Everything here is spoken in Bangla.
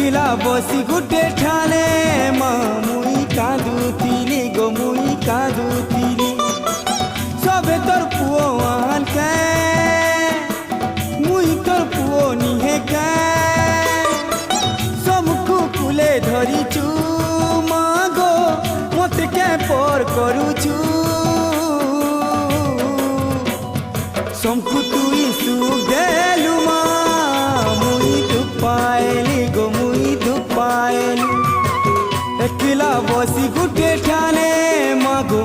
একলা বসি গুটে ঠানে মা মুই কাঁদুতিলি গো মুই কাঁদুতিলি সবে তোর পুও আনকে মুই তোর পুও নিহে কে সমকু কুলে ধরিছু মা গো মতে কে পর করুছু সমকু তুই সুখ দেলু মা মুই দুঃখ পাইলি গো মুই দুঃখ পাইলি একলা বসি গুটে ঠানে মা গো